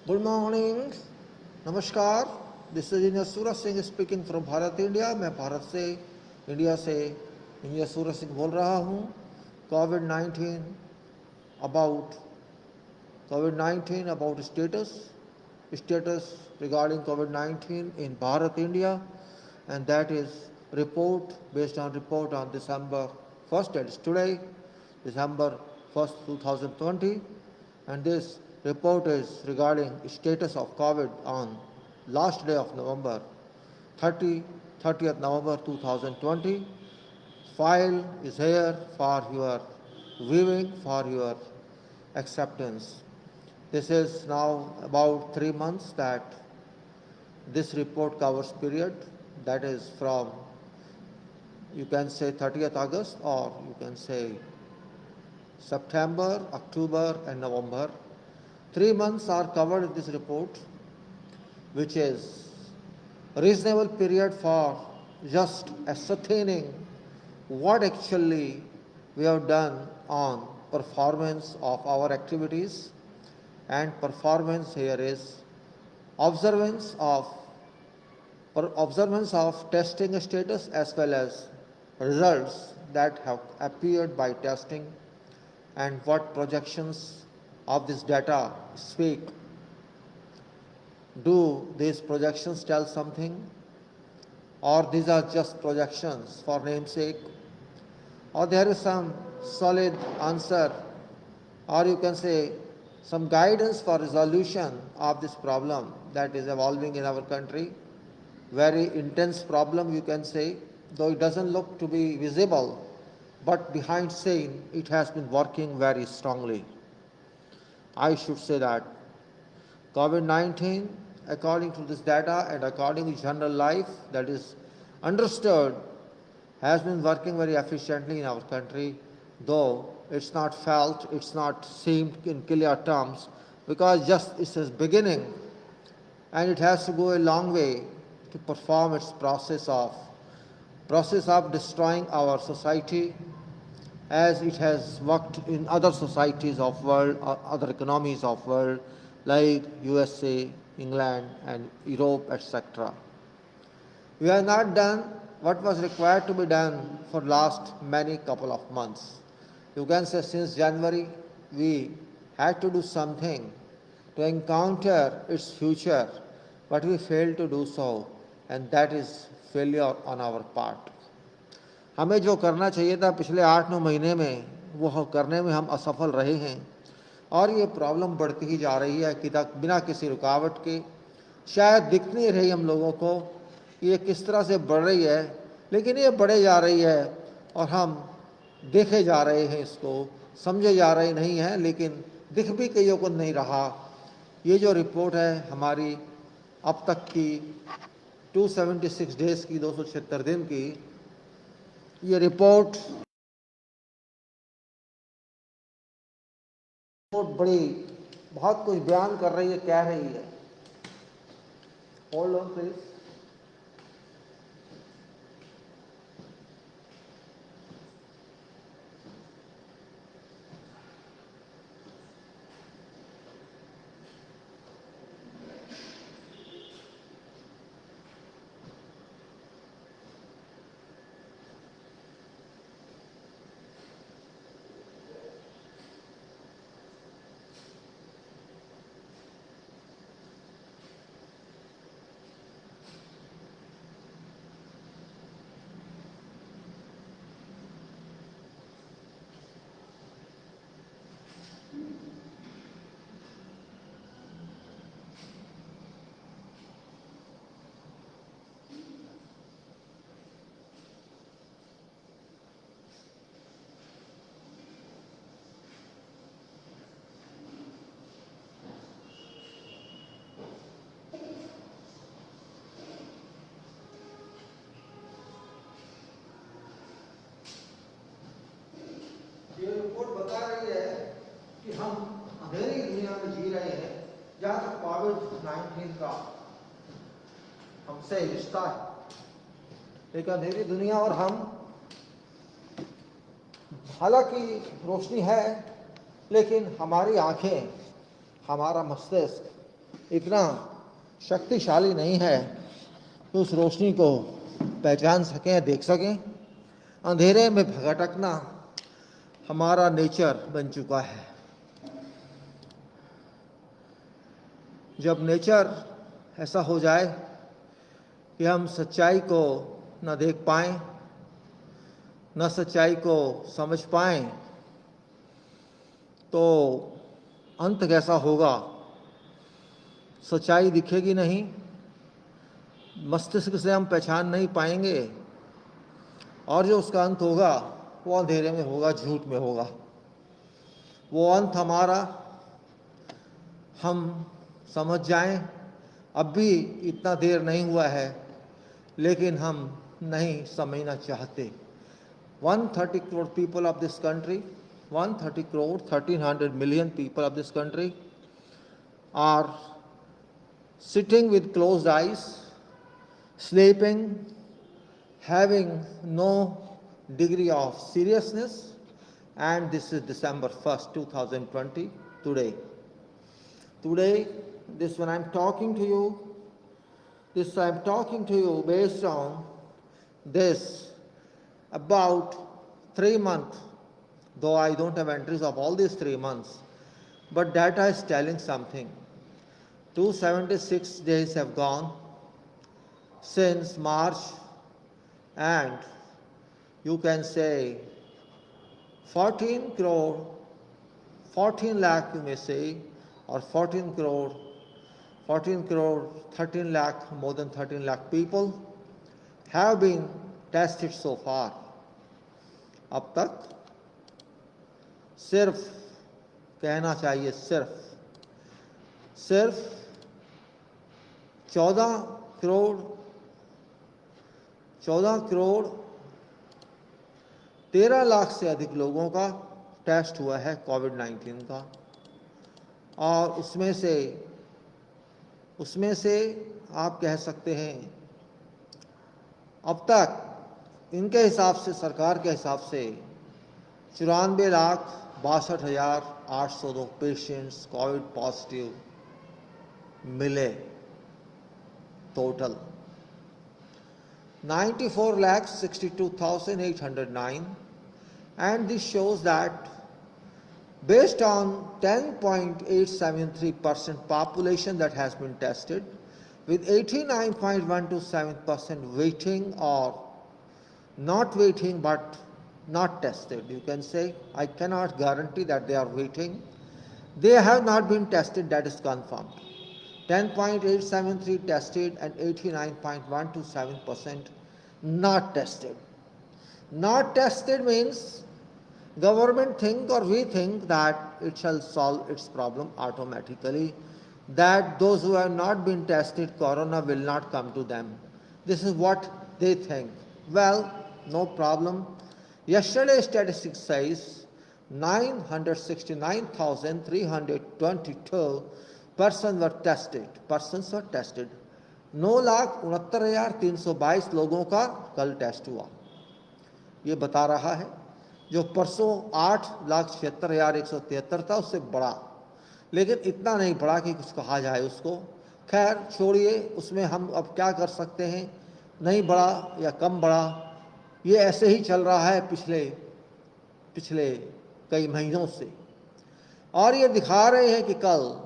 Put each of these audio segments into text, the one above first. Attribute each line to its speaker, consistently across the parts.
Speaker 1: Good morning, नमस्कार. This is engineer Suraj Singh speaking from Bharat India. मैं भारत से इंडिया से इंजीनियर सूरज सिंह बोल रहा हूँ. कोविड-19 about COVID-19 about status regarding COVID-19 in Bharat India, and that is based on report on December 1st, that is today, December 1st, 2020, and this report is regarding status of COVID on last day of November 30th November 2020. File is here for your viewing, for your acceptance. This is now about 3 months that this report covers period, that is from, you can say 30th August, or you can say September, October and November. 3 months are covered in this report, which is a reasonable period for just ascertaining what actually we have done on performance of our activities. And performance here is observance of testing status as well as results that have appeared by testing, and what projections of this data speak. Do these projections tell something, or these are just projections for namesake, or there is some solid answer, or you can say some guidance for resolution of this problem that is evolving in our country. Very intense problem, you can say, though it doesn't look to be visible, but behind scene it has been working very strongly. I should say that COVID-19, according to this data and according to general life that is understood, has been working very efficiently in our country, though it's not felt, it's not seen in clear terms, because just it's its beginning, and it has to go a long way to perform its process of destroying our society, as it has worked in other societies of world, other economies of world, like USA, England and Europe, etc. We have not done what was required to be done for last many couple of months. You can say since January we had to do something to encounter its future, but we failed to do so, and that is failure on our part. हमें जो करना चाहिए था पिछले 8-9 महीने में, वो करने में हम असफल रहे हैं, और ये प्रॉब्लम बढ़ती ही जा रही है कि बिना किसी रुकावट के. शायद दिख नहीं रही हम लोगों को कि ये किस तरह से बढ़ रही है, लेकिन ये बढ़े जा रही है और हम देखे जा रहे हैं, इसको समझे जा रहे नहीं हैं, लेकिन दिख भी कईयों को नहीं रहा. ये जो रिपोर्ट है हमारी अब तक की 276 डेज की, 276 दिन की, ये रिपोर्ट बड़ी बहुत कुछ बयान कर रही है, कह रही है. Hold on please. ये रिपोर्ट बता रही है कि हम अंधेरी दुनिया में जी रहे हैं, जहाँ तक कोविड-19 का हमसे रिश्ता है. एक अंधेरी दुनिया, और हम, हालांकि रोशनी है, लेकिन हमारी आंखें, हमारा मस्तिष्क इतना शक्तिशाली नहीं है कि उस रोशनी को पहचान सकें, देख सकें। अंधेरे में भटकना हमारा नेचर बन चुका है। जब नेचर ऐसा हो जाए कि हम सच्चाई को न देख पाएं, न सच्चाई को समझ पाएं, तो अंत कैसा होगा? सच्चाई दिखेगी नहीं, मस्तिष्क से हम पहचान नहीं पाएंगे, और जो उसका अंत होगा वो अंधेरे में होगा, झूठ में होगा। वो अंत हमारा हम समझ जाएं, अब भी इतना देर नहीं हुआ है, लेकिन हम नहीं समझना चाहते। 130 crore people of this country, 130 crore, 1300 million people of this country are sitting with closed eyes, sleeping, having no degree of seriousness, and this is December 1st, 2020, today. Today, this when I'm talking to you, I'm talking to you based on this about 3 months, though I don't have entries of all these 3 months, but data is telling something. 276 days have gone since March, and you can say 14 crore, 14 lakh you may say, or 14 crore, 13 lakh, more than 13 lakh people have been tested so far. अब तक सिर्फ कहना चाहिए सिर्फ 14 करोड़ 13 लाख से अधिक लोगों का टेस्ट हुआ है कोविड-19 का, और उसमें से आप कह सकते हैं अब तक इनके हिसाब से, सरकार के हिसाब से 94,62,802 पेशेंट्स कोविड पॉजिटिव मिले total. 94,62,809, and this shows that based on 10.873% population that has been tested, with 89.127% waiting or not waiting but not tested. You can say, I cannot guarantee that they are waiting. They have not been tested, that is confirmed. 10.873 tested and 89.127% not tested. Not tested means government think or we think that it shall solve its problem automatically, that those who have not been tested, corona will not come to them. This is what they think. Well, no problem. Yesterday's statistics says 969,322 persons were tested. 9,69,322 लोगों का कल test हुआ। ये बता रहा है जो परसों 8,76,173 था उससे बड़ा, लेकिन इतना नहीं बड़ा कि कुछ कहा जाए उसको। खैर छोड़िए, उसमें हम अब क्या कर सकते हैं, नहीं बड़ा या कम बड़ा, ये ऐसे ही चल रहा है पिछले कई महीनों से। और ये दिखा रहे हैं कि कल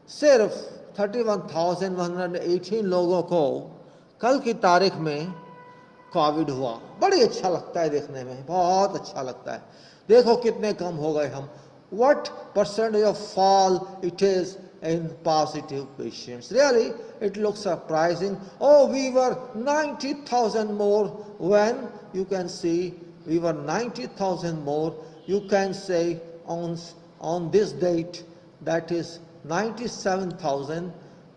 Speaker 1: सिर्फ 31,118 लोगों को कल की तारीख में कोविड हुआ। बड़ी अच्छा लगता है देखने में, बहुत अच्छा लगता है। देखो कितने कम हो गए हम। What percentage of fall it is in positive patients. Really, it looks surprising. Oh, we were 90,000 more when you can see we were 90,000 more. You can say on this date, that is 97,000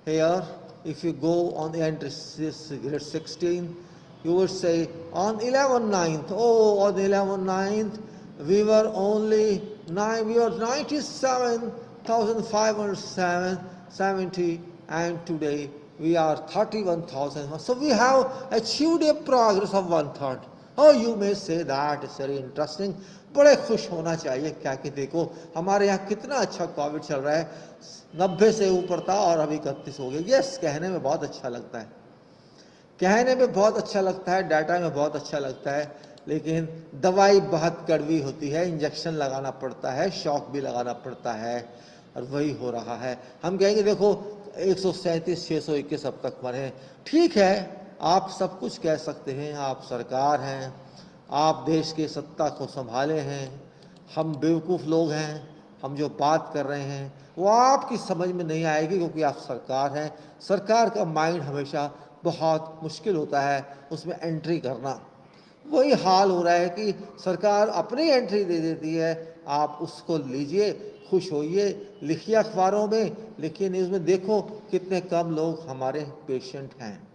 Speaker 1: here. If you go on the entry 16, you would say on 11/9, oh, on 11/9 we were 97,570, and today we are 31,000. So we have achieved a progress of 1/3. Oh, you may say that is very interesting. बड़े खुश होना चाहिए क्या कि देखो हमारे यहाँ कितना अच्छा कोविड चल रहा है, 90 से ऊपर था और अभी 31 हो गया। यस, कहने में बहुत अच्छा लगता है, कहने में बहुत अच्छा लगता है, डाटा में बहुत अच्छा लगता है, लेकिन दवाई बहुत कड़वी होती है, इंजेक्शन लगाना पड़ता है, शॉक भी लगाना पड़ता है, और वही हो रहा है। हम कहेंगे देखो 137, 621 अब तक मरे। ठीक है, आप सब कुछ कह सकते हैं, आप सरकार हैं, आप देश की सत्ता को संभाले हैं, हम बेवकूफ़ लोग हैं, हम जो बात कर रहे हैं वो आपकी समझ में नहीं आएगी क्योंकि आप सरकार हैं। सरकार का माइंड हमेशा बहुत मुश्किल होता है उसमें एंट्री करना। वही हाल हो रहा है कि सरकार अपनी एंट्री दे देती है, आप उसको लीजिए, खुश होइए, लिखिए अखबारों में, लिखिए न्यूज़ में, देखो कितने कम लोग हमारे पेशेंट हैं।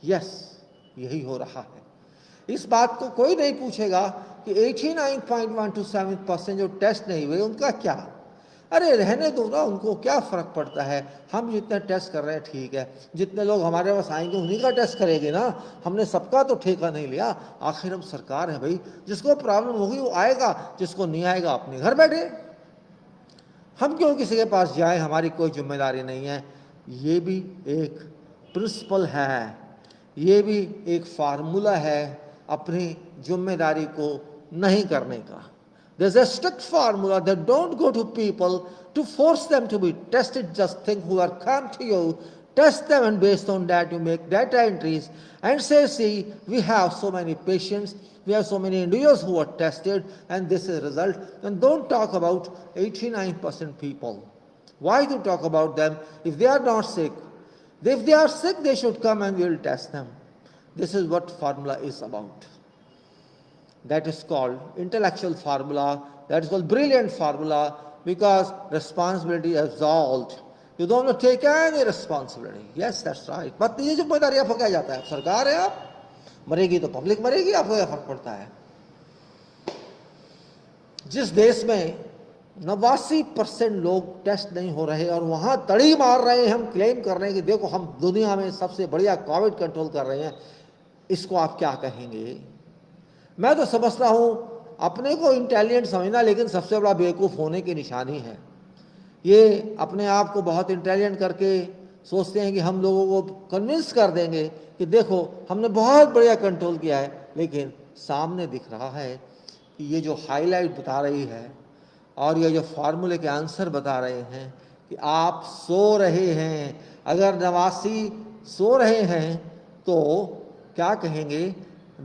Speaker 1: यस, यही हो रहा है। इस बात को कोई नहीं पूछेगा कि 89.127% जो टेस्ट नहीं हुए उनका क्या। अरे रहने दो ना, उनको क्या फ़र्क पड़ता है। हम जितने टेस्ट कर रहे हैं ठीक है, जितने लोग हमारे पास आएंगे उन्हीं का टेस्ट करेंगे ना, हमने सबका तो ठेका नहीं लिया। आखिर हम सरकार है भाई, जिसको प्रॉब्लम होगी वो आएगा, जिसको नहीं आएगा अपने घर बैठे। हम क्यों किसी के पास जाए, हमारी कोई जिम्मेदारी नहीं है। ये भी एक प्रिंसिपल है, ये भी एक फार्मूला है अपनी जिम्मेदारी को नहीं करने का। There's a strict formula that don't go to people to force them to be tested. Just think who are come to you, test them, and based on that you make data entries and say, see, we have so many patients, we have so many individuals who are tested, and this is the result. And don't talk about 89% people. Why do you talk about them if they are not sick? If they are sick, they should come and we will test them. This is what formula is about. That is called intellectual formula, that is called brilliant formula, because responsibility is absolved. You don't have to take any responsibility. Yes, that's right. But ये जिम्मेदारी आपको क्या जाता है, सरकार है, आप मरेगी तो पब्लिक मरेगी, आपको क्या फर्क पड़ता है। जिस देश में 89% लोग टेस्ट नहीं हो रहे और वहां तड़ी मार रहे हैं, हम क्लेम कर रहे हैं कि देखो हम दुनिया में सबसे बढ़िया कोविड कंट्रोल कर रहे हैं, इसको आप क्या कहेंगे। मैं तो समझता हूं अपने को इंटेलिजेंट समझना लेकिन सबसे बड़ा बेवकूफ़ होने की निशानी है। ये अपने आप को बहुत इंटेलिजेंट करके सोचते हैं कि हम लोगों को कन्विंस कर देंगे कि देखो हमने बहुत बढ़िया कंट्रोल किया है, लेकिन सामने दिख रहा है कि ये जो हाईलाइट बता रही है और ये जो फार्मूले के आंसर बता रहे हैं कि आप सो रहे हैं। अगर 89 सो रहे हैं तो क्या कहेंगे,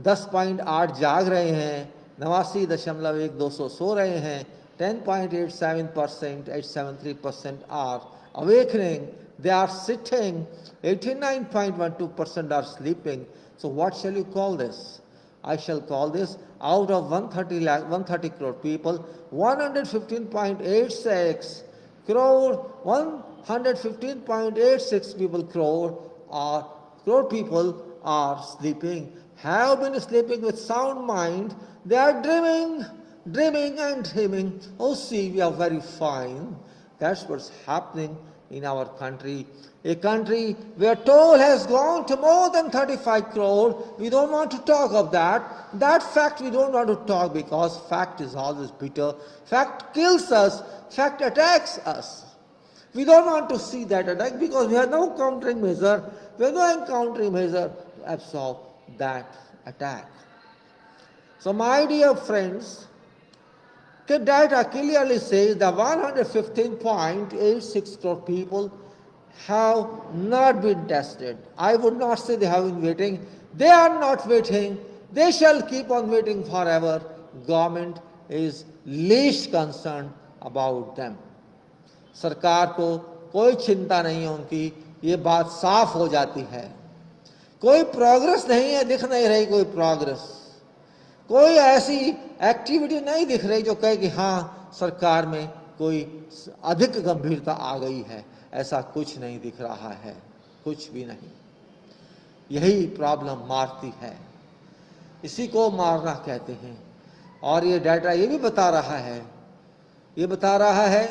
Speaker 1: 10.8 जाग रहे हैं, 89.1200 सो रहे हैं, 10.87%, 873% are awakening, they are sitting, 89.12% are sleeping. So what shall you call this? I shall call this, out of 130 crore people, 115.86 crore people are sleeping, have been sleeping with sound mind. They are dreaming and dreaming. Oh, see, we are very fine. That's what's happening in our country. A country where toll has gone to more than 35 crore. We don't want to talk of that. That fact we don't want to talk because fact is always bitter. Fact kills us. Fact attacks us. We don't want to see that attack because we have no countering measure. We have no encountering measure to absorb that attack. So my dear friends, the data clearly says that 115.86 crore people have not been tested. I would not say they have been waiting. They are not waiting. They shall keep on waiting forever. Government is least concerned about them. सरकार को कोई चिंता नहीं है उनकी, ये बात साफ हो जाती है। कोई प्रोग्रेस नहीं है, दिख नहीं रही कोई प्रोग्रेस, कोई ऐसी एक्टिविटी नहीं दिख रही जो कहे कि हाँ सरकार में कोई अधिक गंभीरता आ गई है। ऐसा कुछ नहीं दिख रहा है, कुछ भी नहीं। यही प्रॉब्लम मारती है, इसी को मारना कहते हैं। और ये डाटा ये भी बता रहा है, ये बता रहा है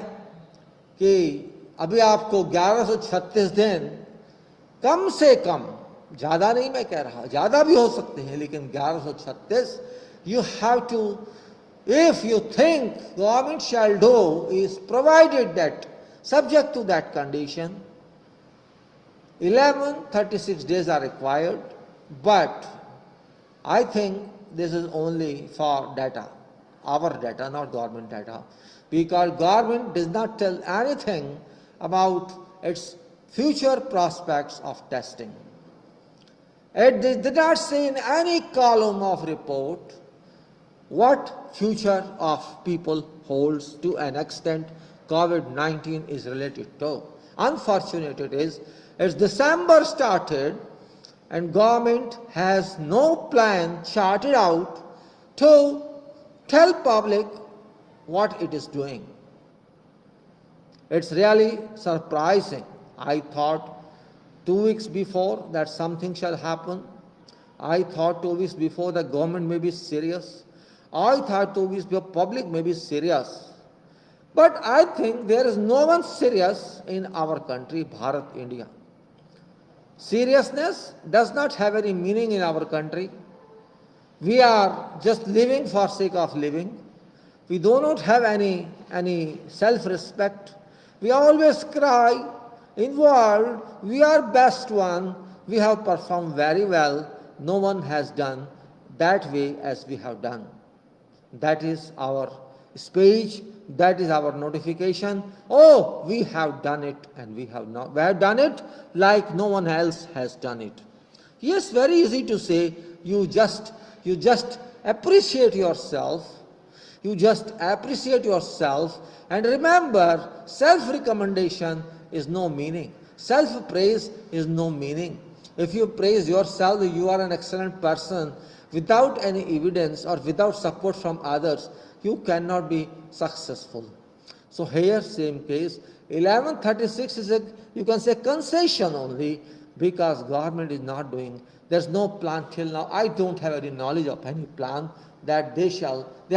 Speaker 1: कि अभी आपको 1136 दिन कम से कम ज़्यादा नहीं मैं कह रहा, ज़्यादा भी हो सकते हैं, लेकिन 1136, you have to, if you think government shall do, is provided that subject to that condition, 1136 days are required, but I think this is only for data, our data, not government data, because government does not tell anything about its future prospects of testing. It did not say in any column of report what future of people holds to an extent COVID-19 is related to. Unfortunate it is, it's December started and government has no plan charted out to tell public what it is doing. It's really surprising. I thought 2 weeks before that something shall happen. I thought 2 weeks before the government may be serious. I thought 2 weeks before public may be serious. But I think there is no one serious in our country, Bharat, India. Seriousness does not have any meaning in our country. We are just living for sake of living. We do not have any self-respect. We always cry, in world, we are best one, we have performed very well, no one has done that way as we have done. That is our speech, that is our notification. Oh, we have done it and we have done it like no one else has done it. Yes, very easy to say, you just appreciate yourself. You just appreciate yourself and remember, self-recommendation is no meaning. Self-praise is no meaning. If you praise yourself, you are an excellent person, without any evidence or without support from others, you cannot be successful. So here, same case, 1136 is you can say concession only, because government is not doing, there's no plan till now. I don't have any knowledge of any plan that they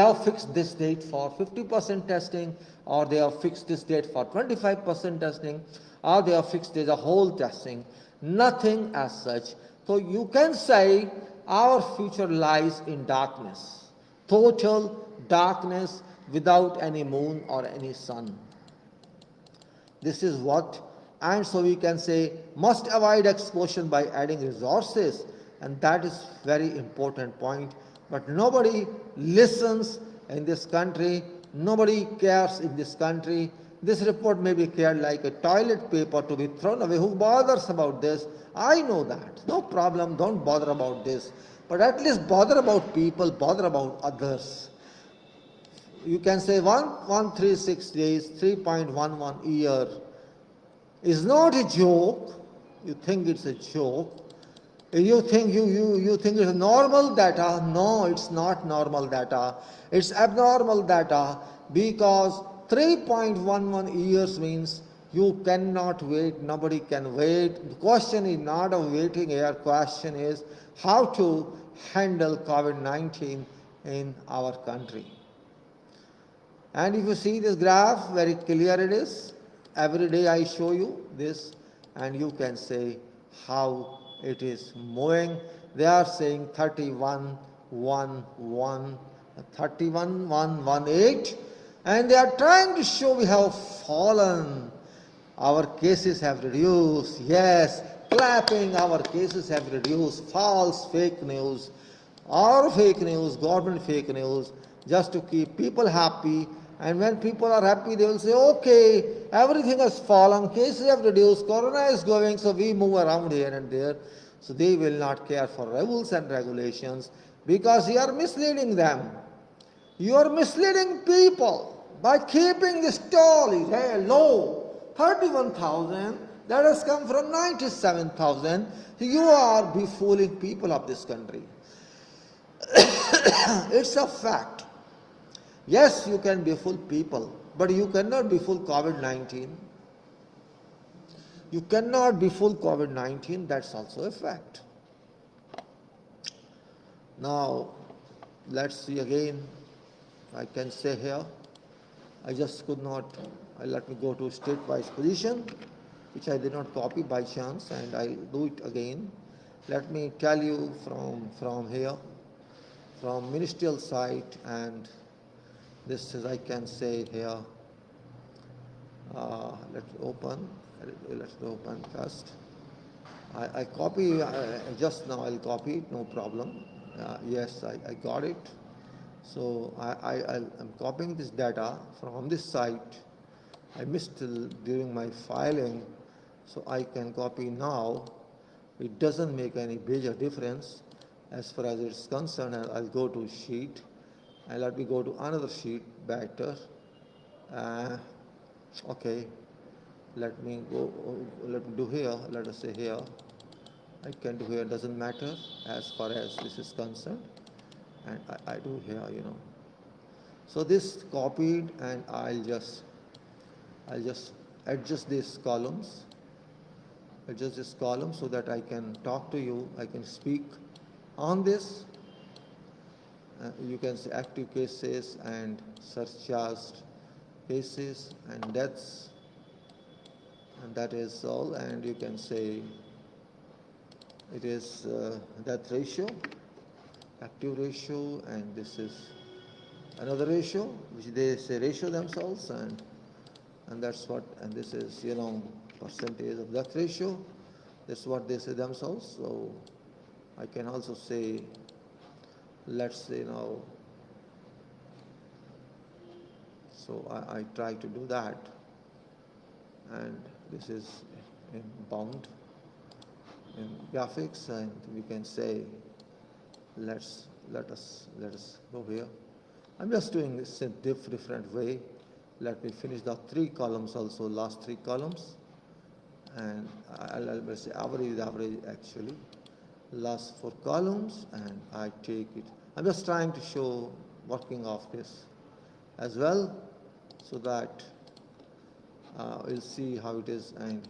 Speaker 1: have fixed this date for 50% testing, or they have fixed this date for 25% testing, or they have fixed the whole testing. Nothing as such. So you can say our future lies in darkness, total darkness without any moon or any sun. This is what, and so we can say must avoid explosion by adding resources, and that is very important point. But nobody listens in this country, nobody cares in this country. This report may be cared like a toilet paper to be thrown away. Who bothers about this? I know that. No problem, don't bother about this. But at least bother about people, bother about others. You can say 136 days, 3.11 year is not a joke. You think it's a joke. You think it's normal data. No, it's not normal data. It's abnormal data, because 3.11 years means you cannot wait, nobody can wait. The question is not a waiting here, question is how to handle COVID-19 in our country. And if you see this graph, very clear it is. Every day I show you this and you can say how it is moving. They are saying 31,118, and they are trying to show we have fallen. Our cases have reduced. Yes, clapping, our cases have reduced. False, fake news, or fake news, government fake news, just to keep people happy. And when people are happy, they will say, okay, everything has fallen, cases have reduced, corona is going, so we move around here and there. So they will not care for rules and regulations, because you are misleading them. You are misleading people by keeping this tally low, 31,000, that has come from 97,000. You are befooling people of this country. It's a fact. Yes, you can befool people, but you cannot befool COVID-19. You cannot befool COVID-19, that's also a fact. Now, let's see again. I can say here, I just could not, let me go to state-wise position, which I did not copy by chance, and I'll do it again. let me tell you from here, from ministerial site, and this is, I can say here, let's open first. I copy, just now I'll copy it, no problem. Yes, I got it. So I'm copying this data from this site. I missed during my filing, so I can copy now. It doesn't make any major difference as far as it's concerned. I'll go to sheet, and let me go to another sheet better. Okay, let me do here, let us say here. I can do here, doesn't matter as far as this is concerned, and I do here, So this copied, and I'll just adjust these columns, so that I can talk to you, I can speak on this. You can say active cases and surcharged cases and deaths, and that is all. And you can say it is death ratio, active ratio, and this is another ratio, which they say ratio themselves, and that's what, and this is, percentage of death ratio. That's what they say themselves. So I can also say, let's say now, so I try to do that, and this is in bound in graphics, and we can say, let us go here. I'm just doing this in different way. Let me finish the 3 columns also, last 3 columns, and I'll say average actually, last 4 columns, and I take it. I'm just trying to show working of this as well, so that we'll see how it is, and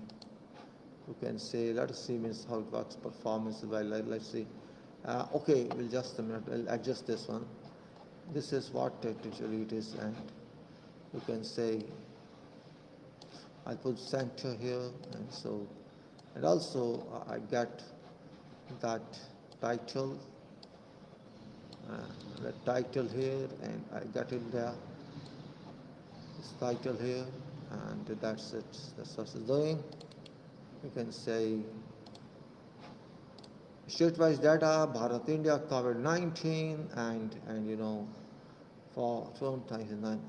Speaker 1: you can say, let us see means how it works, performance. Well, let's see. Okay, we'll just a minute. I'll adjust this one. This is what actually it is, and you can say, I'll put center here, and so, and also I get that title, the title here, and I got it there, this title here, and that's it. That's what it's doing. You can say state-wise data, Bharat, India, COVID-19, and for 2009,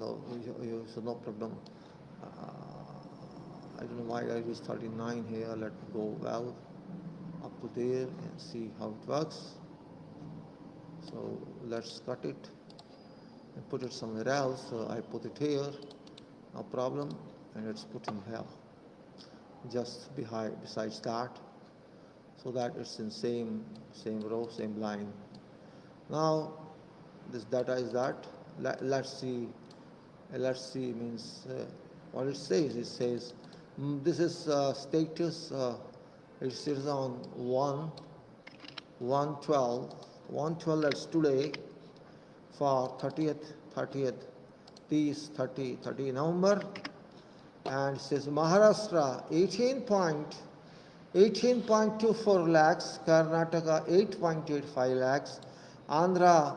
Speaker 1: so no problem. I don't know why I use 39 here. Let me go well up to there and see how it works. So let's cut it and put it somewhere else. So I put it here, no problem, and it's put in here, just besides that, so that it's in same row, same line. Now this data is that. Let's see means what it says. It says this is status. It says on 1/12. That's today, for 30th 30 November, and it says Maharashtra 18.24 lakhs, Karnataka 8.85 lakhs, Andhra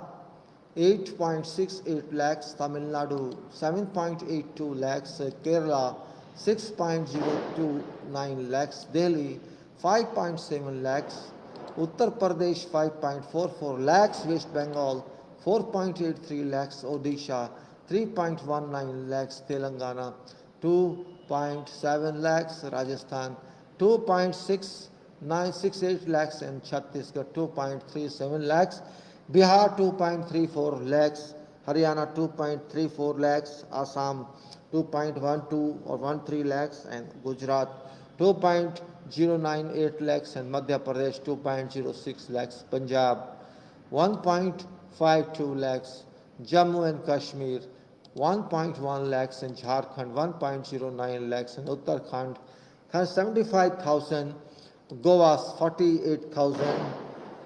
Speaker 1: 8.68 lakhs, Tamil Nadu 7.82 lakhs, Kerala 6.029 lakhs, Delhi 5.7 lakhs, Uttar Pradesh 5.44 lakhs, West Bengal 4.83 lakhs, Odisha 3.19 lakhs, Telangana 2.7 lakhs, Rajasthan 2.6968 lakhs, and Chhattisgarh 2.37 lakhs, Bihar 2.34 lakhs, Haryana 2.34 lakhs, Assam 2.12 or 13 lakhs, and Gujarat 2.098 lakhs, and Madhya Pradesh 2.06 lakhs, Punjab 1.52 lakhs, Jammu and Kashmir 1.1 lakhs, and Jharkhand 1.09 lakhs, and Uttarakhand 75,000, Goa 48,000,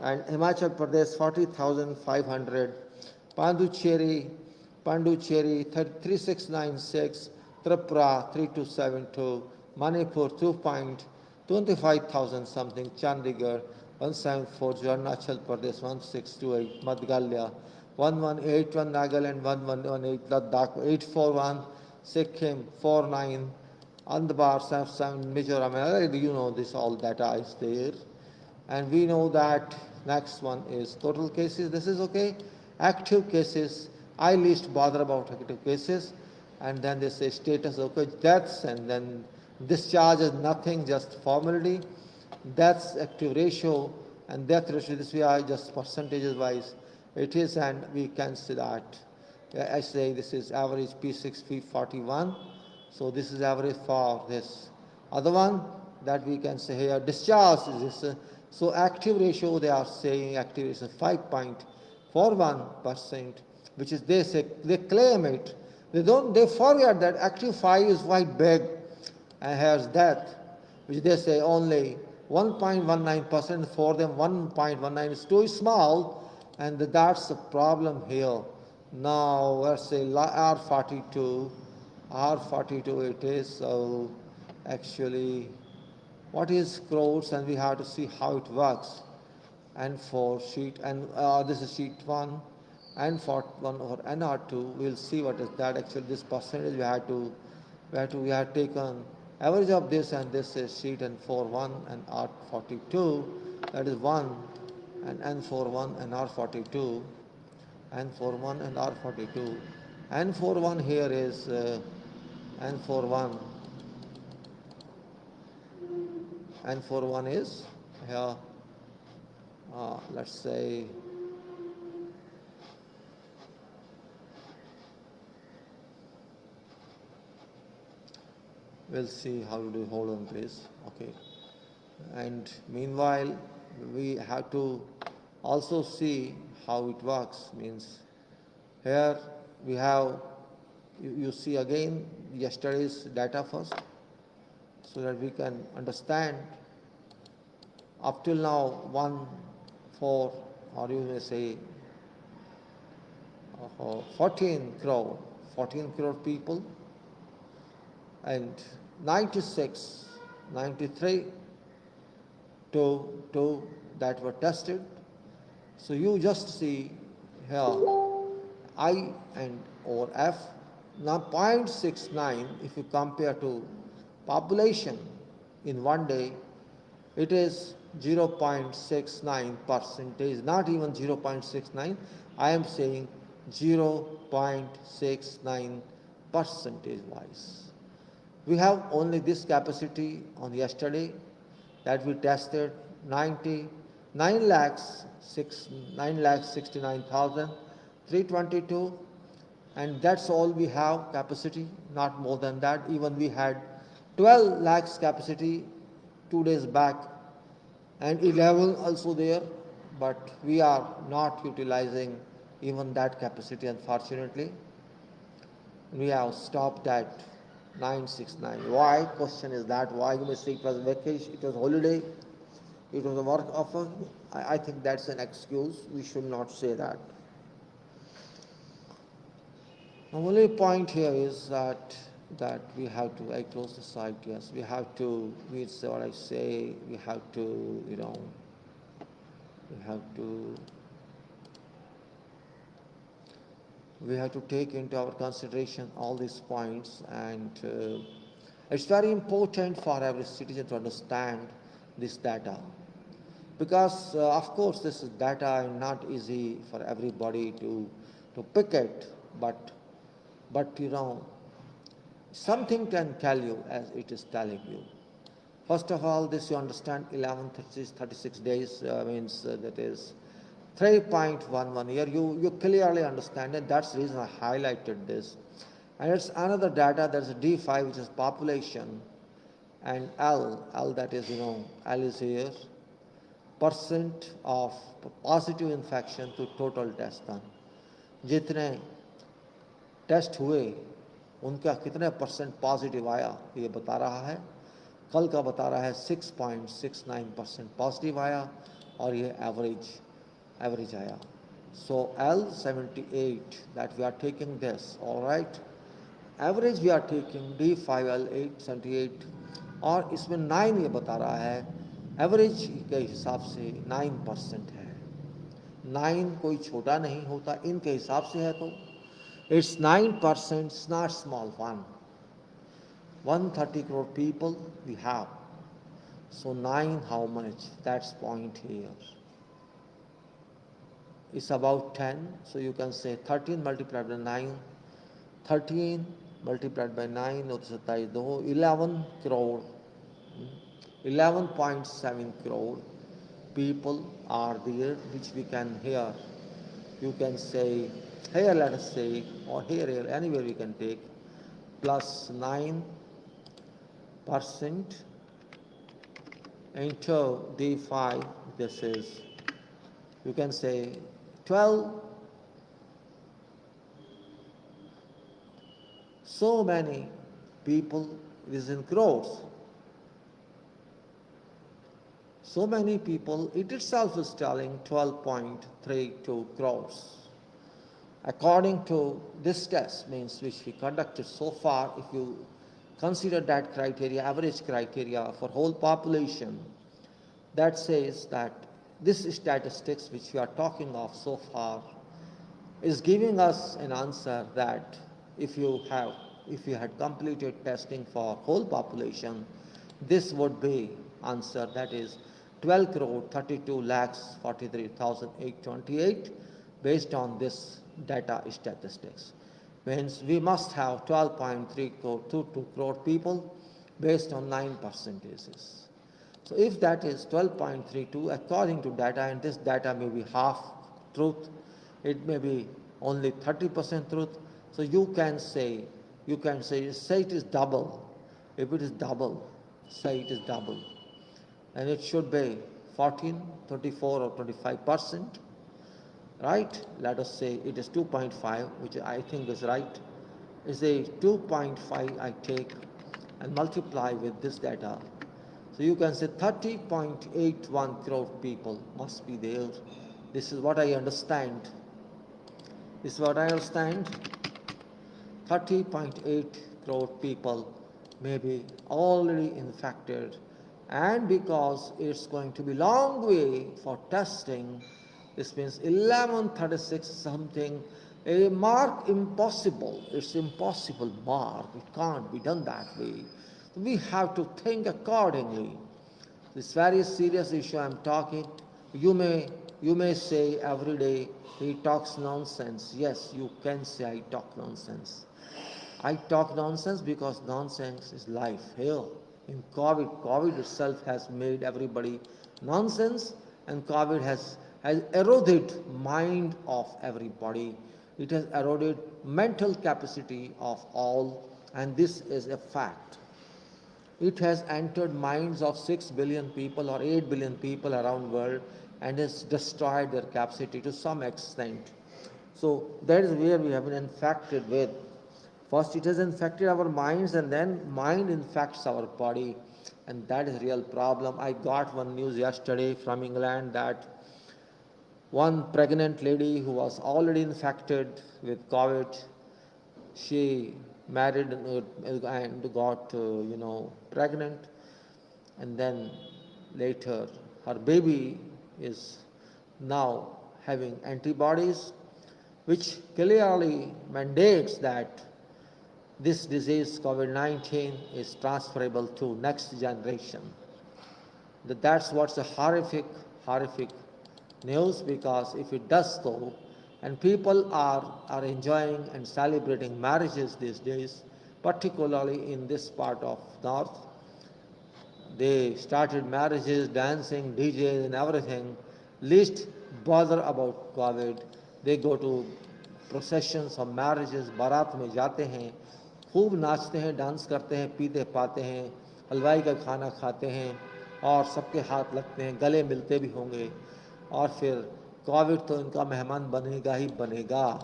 Speaker 1: and Himachal Pradesh 40,500, Pondicherry 3696, Tripura 3272, Manipur 2.25,000 something, Chandigarh 174 Arunachal Pradesh, 1628 Madhgalya, 1181 Nagaland, 1118 Ladakh, 841 Sikkim, 49 Andhbar, 77 Mizoram. You know this, all data is there. And we know that next one is total cases. This is okay. Active cases, I least bother about active cases. And then they say status, okay, deaths, and then discharge is nothing, just formality. Deaths, active ratio, and death ratio, this we are just percentages wise. It is, and we can see that. I say this is average P6, P41. So this is average for this. Other one that we can say here, discharge is this. So active ratio, they are saying active ratio 5.41%, which is they say, they claim it. They forget that active 5 is quite big, and here's death, which they say only 1.19%. For them 1.19 is too small, and that's the problem here. Now let's say R42 it is. So actually what is crores, and we have to see how it works. And for sheet, and this is sheet 1, and for 1 over NR2, we'll see what is that. Actually this percentage we have taken average of this, and this is sheet N41 and R42, that is 1, and N41 and R42, N41 and R42. N41 here is N41 is here, let's say we'll see how to do. Hold on please. Okay, and meanwhile we have to also see how it works. Means here we have, you see again yesterday's data first, so that we can understand up till now 1, 4, or you may say 14 crore people, and 96, 93 to that were tested. So you just see here I and or F. Now 0.69, if you compare to population in one day, it is 0.69%, not even 0.69, I am saying 0.69 percentage wise. We have only this capacity on yesterday that we tested 9,69,322, and that's all we have capacity, not more than that. Even we had 12 lakhs capacity 2 days back, and 11 also there, but we are not utilizing even that capacity, unfortunately. We have stopped at 969. Why? Question is that why? You may say it was vacation, it was holiday, it was a work offer. I think that's an excuse. We should not say that. The only point here is that we have to, I close the site, yes, we have to, means what I say, we have to, we have to take into our consideration all these points, and it's very important for every citizen to understand this data, because of course this is data and not easy for everybody to pick it, but something can tell you as it is telling you. First of all, this you understand, 36 days means that is 3.11 year. You clearly understand it. That's the reason I highlighted this. And it's another data, there's a D5, which is population, and L that is, L is here, percent of positive infection to total test done. जितने test हुए उनका कितने percent positive आया ये बता रहा है. कल का बता रहा है 6.69% पॉजिटिव आया, और ये एवरेज आया. So L78 that we are taking this, all right. Average we are taking D5 L8 78, और इसमें 9 ये बता रहा है एवरेज के हिसाब से 9% है। 9 कोई छोटा नहीं होता, इनके हिसाब से है तो it's 9%, it's not small one. 130 crore people we have. So 9 how much? That's point here. It's about 10. So you can say 13 multiplied by 9. 13 multiplied by 9 और 27 दो 11 crore. 11.7 crore people are there which we can hear. You can say here, let us say, or here, anywhere we can take, plus 9% into D5, this is, you can say 12. So many people, it is in crores. So many people, it itself is telling 12.32 crores. According to this test, means which we conducted so far, if you consider that criteria, average criteria for whole population, that says that this statistics which we are talking of so far is giving us an answer that if you had completed testing for whole population, this would be answer, that is 12 crore 32 lakhs 43,828 based on this data statistics. Means we must have 12.322 crore people based on 9 percentages. So if that is 12.32 according to data, and this data may be half truth, it may be only 30% truth. So you can say it is double. If it is double, say it is double. And it should be 14, 24 or 25%, right? Let us say it is 2.5, which I think is right. Is a 2.5 I take and multiply with this data. So you can say 30.81 crore people must be there. This is what I understand. 30.8 crore people may be already infected, and because it's going to be long way for testing, this means 1136 something, a mark impossible. It's impossible mark. It can't be done that way. We have to think accordingly. This very serious issue I'm talking. You may say every day he talks nonsense. Yes, you can say I talk nonsense. I talk nonsense because nonsense is life here. In COVID itself has made everybody nonsense, and COVID has eroded mind of everybody. It has eroded mental capacity of all, and this is a fact. It has entered minds of 6 billion people or 8 billion people around the world and has destroyed their capacity to some extent. So that is where we have been infected with. First it has infected our minds, and then mind infects our body, and that is real problem. I got one news yesterday from England that one pregnant lady who was already infected with COVID, she married and got pregnant, and then later her baby is now having antibodies, which clearly mandates that this disease COVID-19 is transferable to next generation. That's what's a horrific news, because if it does so, and people are enjoying and celebrating marriages these days, particularly in this part of North. They started marriages, dancing, DJs and everything. Least bother about COVID. They go to processions of marriages, बारात में जाते हैं, खूब नाचते हैं, dance करते हैं, पीते पाते हैं, हलवाई का खाना खाते हैं और सबके हाथ लगते हैं, गले मिलते भी होंगे, और फिर कोविड तो इनका मेहमान बनेगा ही बनेगा।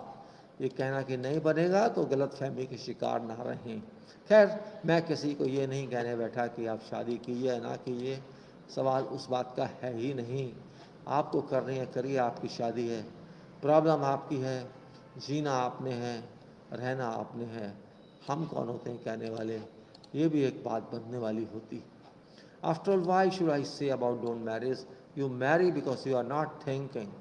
Speaker 1: ये कहना कि नहीं बनेगा तो गलतफहमी के शिकार ना रहें। खैर, मैं किसी को ये नहीं कहने बैठा कि आप शादी कीजिए या ना कीजिए, सवाल उस बात का है ही नहीं। आपको करनी है करिए, आपकी शादी है, प्रॉब्लम आपकी है, जीना आपने है, रहना आपने है, हम कौन होते हैं कहने वाले। ये भी एक बात बनने वाली होती। After all, why should I say about don't marry? You marry because you are not thinking.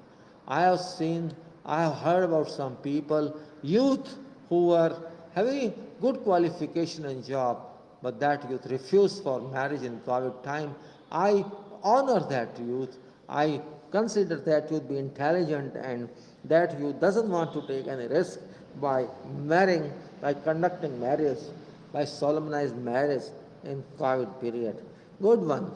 Speaker 1: I have seen, I have heard about some people, youth who were having good qualification and job, but that youth refused for marriage in COVID time. I honor that youth. I consider that youth be intelligent and that youth doesn't want to take any risk by marrying, by conducting marriage, by solemnized marriage in COVID period. Good one.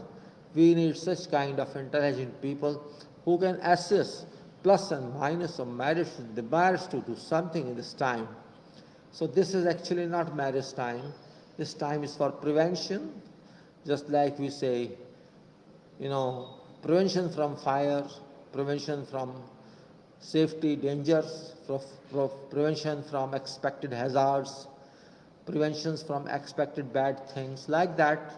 Speaker 1: We need such kind of intelligent people who can assess plus and minus of marriage, the marriage to do something in this time. So this is actually not marriage time. This time is for prevention, just like we say, prevention from fire, prevention from safety dangers, prevention from expected hazards, preventions from expected bad things like that,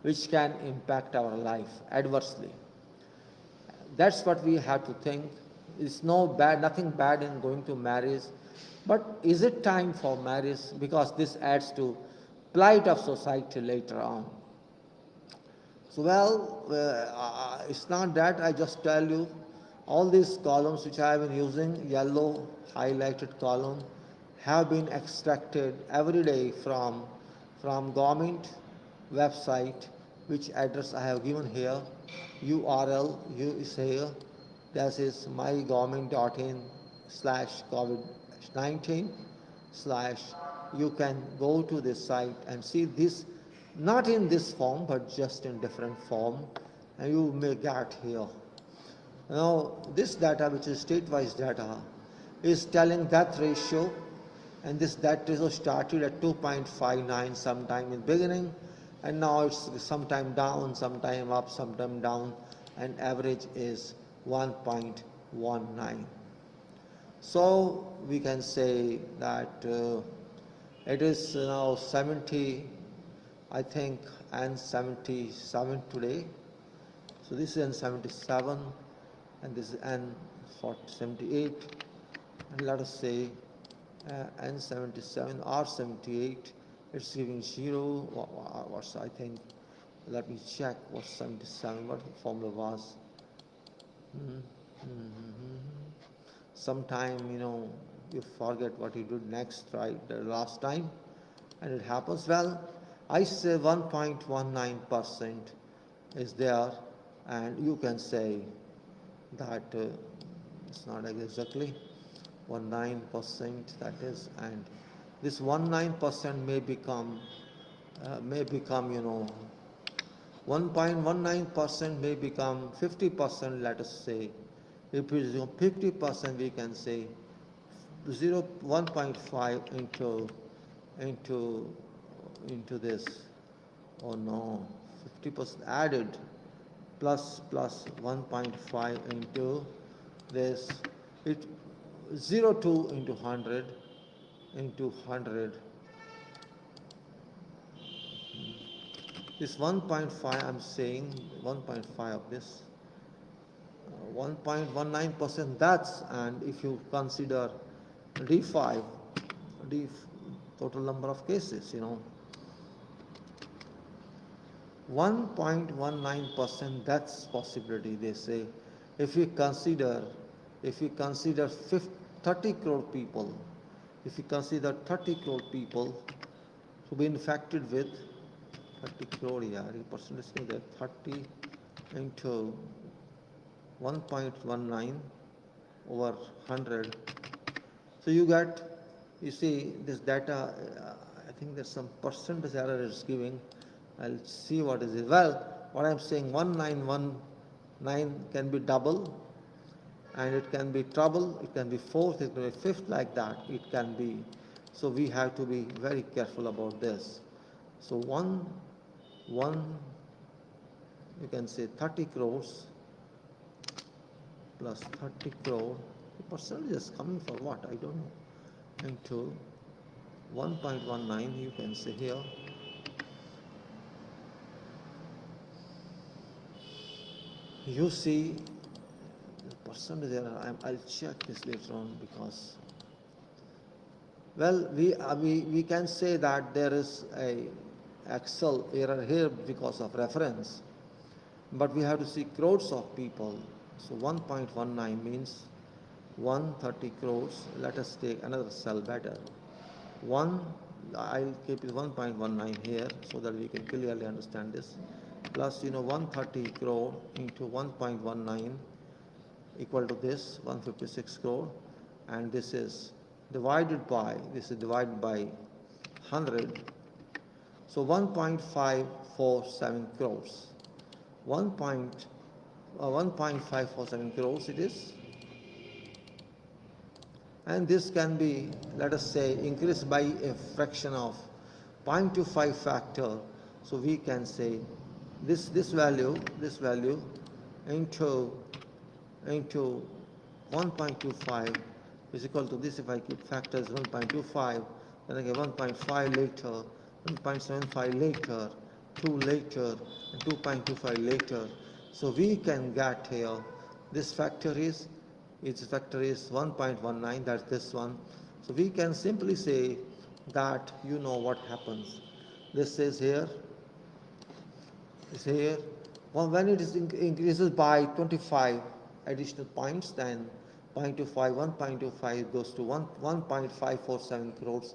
Speaker 1: which can impact our life adversely. That's what we have to think. It's nothing bad in going to marriage, but is it time for marriage? Because this adds to plight of society later on. So, it's not that. I just tell you, all these columns which I have been using, yellow highlighted column, have been extracted every day from government website, which address I have given here, URL is here, that is mygovernment.in/COVID-19/ you can go to this site and see this, not in this form but just in different form, and you may get here. Now this data, which is state-wise data, is telling death ratio, and this death ratio started at 2.59 sometime in beginning, and now it's sometime down, sometime up, sometime down, and average is 1.19. So we can say that it is now 70, I think, and 77 today. So this is N77, and this is N78, and let us say N77 or 78. It's giving 0. What's, I think, let me check what 77, what the formula was. Sometime, you forget what you did next, right, the last time, and it happens. Well, I say 1.19% is there, and you can say that it's not exactly 19%, that is, and this 19% may become 1.19% may become 50%, let us say. If it is 50%, we can say 1.5 into this. Oh no, 50% added plus 1.5 into this. It 0.2 into 100 into 100. This 1.5, I'm saying 1.5 of this, 1.19%, that's, and if you consider D5, total number of cases, 1.19%, that's possibility, they say. If we consider 30 crore people, if you consider 30 crore people to be infected with 30 crore, percentage is there, 30 into 1.19 over 100. So you see this data, I think there's some percentage error it's giving. I'll see what is it. Well, what I'm saying, 1919 can be double, and it can be treble, it can be fourth, it can be fifth, like that it can be. So we have to be very careful about this. So one you can say 30 crores plus 30 crore, the percentage is coming for what, I don't know, into 1.19, you can say here. You see the percentage error, I'll check this later on, because, well, we can say that there is a Excel error here because of reference, but we have to see crores of people. So 1.19 means 130 crores. Let us take another cell better. I'll keep it 1.19 here so that we can clearly understand this. Plus 130 crore into 1.19 equal to this 156 crore, and this is divided by 100. So 1.547 crores. 1.547 crores it is. And this can be, let us say, increased by a fraction of 0.25 factor. So we can say this value into 1.25 is equal to this. If I keep factors 1.25, then I get 1.5 later, 1.75 later, 2 later, and 2.25 later. So we can get here, this factor is 1.19, that's this one. So we can simply say that what happens. This is here, Well, when it increases by 25 additional points, then 1.25 goes to 1.547 crores,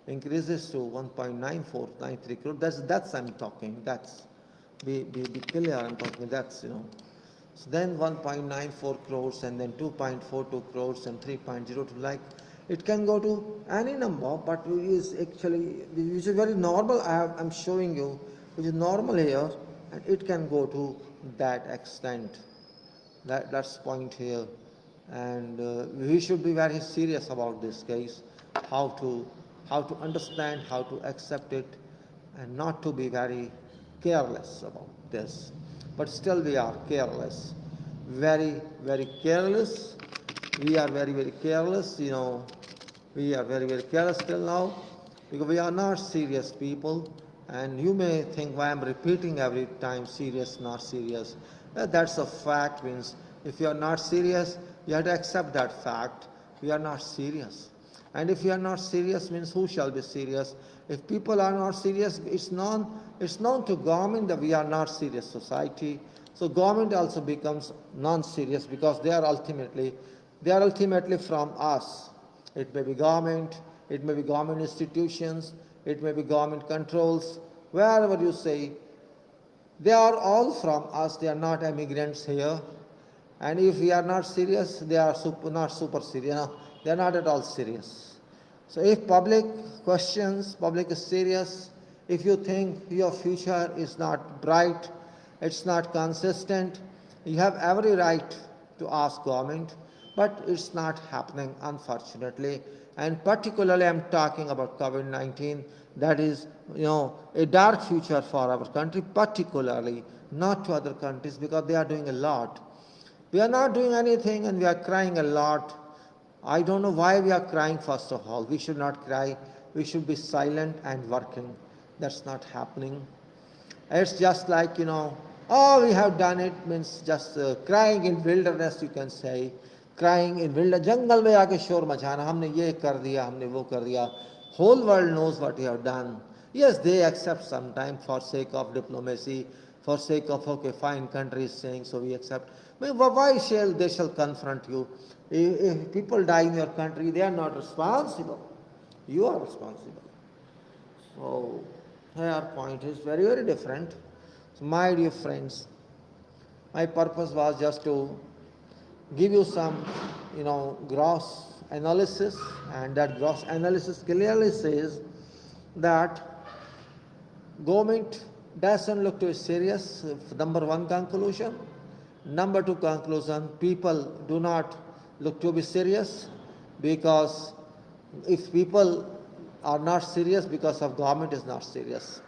Speaker 1: increases to 1.9493 crores. That's I'm talking. That's be clear. I'm talking. That's So then 1.94 crores, and then 2.42 crores, and 3.02. Like it can go to any number, but which is very normal. I'm showing you, which is normal here, and it can go to that extent. That's point here, and we should be very serious about this case. How to understand, how to accept it, and not to be very careless about this. But still we are careless, very, very careless. We are very, very careless, We are very, very careless till now, because we are not serious people. And you may think, why I'm repeating every time, serious, not serious. That's a fact. Means if you are not serious, you have to accept that fact. We are not serious. And if you are not serious, means who shall be serious? If people are not serious, it's known to government that we are not serious society. So government also becomes non-serious, because they are ultimately from us. It may be government, it may be government institutions, it may be government controls, wherever you say, they are all from us. They are not immigrants here. And if we are not serious, they are not super serious. No, they are not at all serious. So if public questions, public is serious, if you think your future is not bright, it's not consistent, you have every right to ask government, but it's not happening, unfortunately. And particularly I'm talking about COVID-19, that is, a dark future for our country, particularly, not to other countries, because they are doing a lot. We are not doing anything, and we are crying a lot. I don't know why we are crying, first of all. We should not cry. We should be silent and working. That's not happening. It's just like, we have done it, means just crying in wilderness, you can say. Crying in wilderness. Jungle mein aake shor machana. Humne ye kar diya, humne wo kar diya. Whole world knows what you have done. Yes, they accept sometimes for sake of diplomacy, for sake of, okay, fine, country is saying, so we accept. But why they shall confront you? If people die in your country, they are not responsible. You are responsible. So, our point is very, very different. So, my dear friends, my purpose was just to give you some, gross analysis, and that gross analysis clearly says that government doesn't look too serious. Number one conclusion. Number two conclusion, people do not look to be serious, because if people are not serious, because of government is not serious.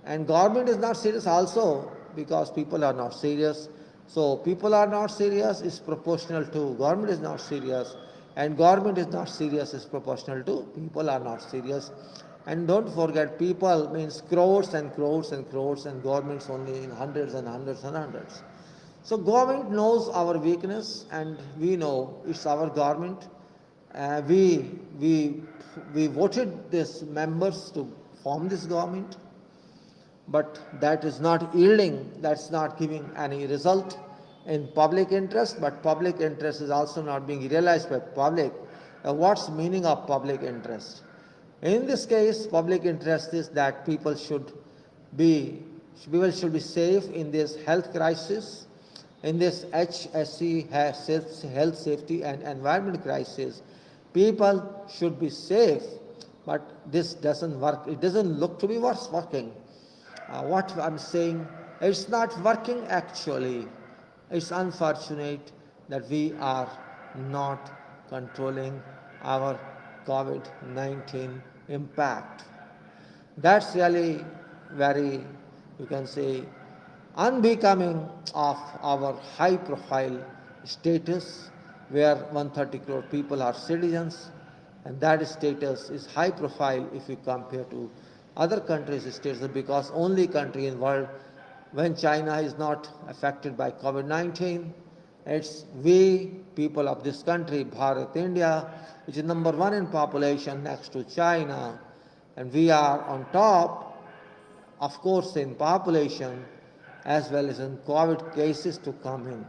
Speaker 1: And government is not serious also because people are not serious. So people are not serious is proportional to government is not serious, and government is not serious is proportional to people are not serious. And don't forget, people means crores and crores and crores, and governments only in hundreds and hundreds and hundreds. So government knows our weakness, and we know it's our government. We voted these members to form this government, but that is not yielding, that's not giving any result in public interest, but public interest is also not being realized by public. What's the meaning of public interest? In this case, public interest is that people should be safe in this health crisis, in this HSE, health safety and environment crisis. People should be safe, but this doesn't work. It doesn't look to be working. What I'm saying, it's not working actually. It's unfortunate that we are not controlling our COVID-19 impact. That's really very, you can say, unbecoming of our high-profile status, where 130 crore people are citizens, and that status is high-profile if you compare to other countries' status, because only country in the world when China is not affected by COVID-19, it's we, people of this country, Bharat, India, which is number one in population next to China, and we are on top, of course, in population as well as in COVID cases to come in.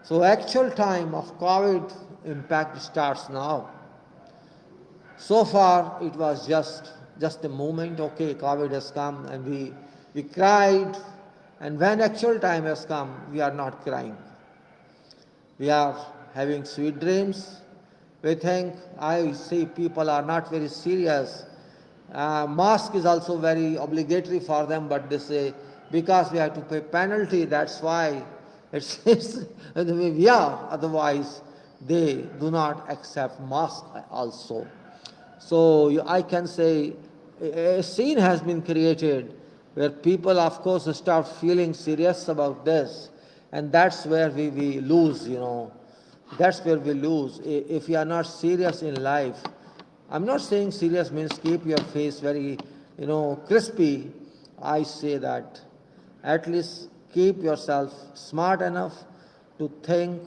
Speaker 1: So actual time of COVID impact starts now. So far it was just a moment, okay, COVID has come, and we cried, and when actual time has come, we are not crying. We are having sweet dreams. We think, I see people are not very serious. Mask is also very obligatory for them, but they say, because we have to pay penalty, that's why it's the way we are. Otherwise, they do not accept mask also. So I can say a scene has been created where people, of course, start feeling serious about this, and that's where we lose, That's where we lose. If you are not serious in life, I'm not saying serious means keep your face very, crispy. I say that at least keep yourself smart enough to think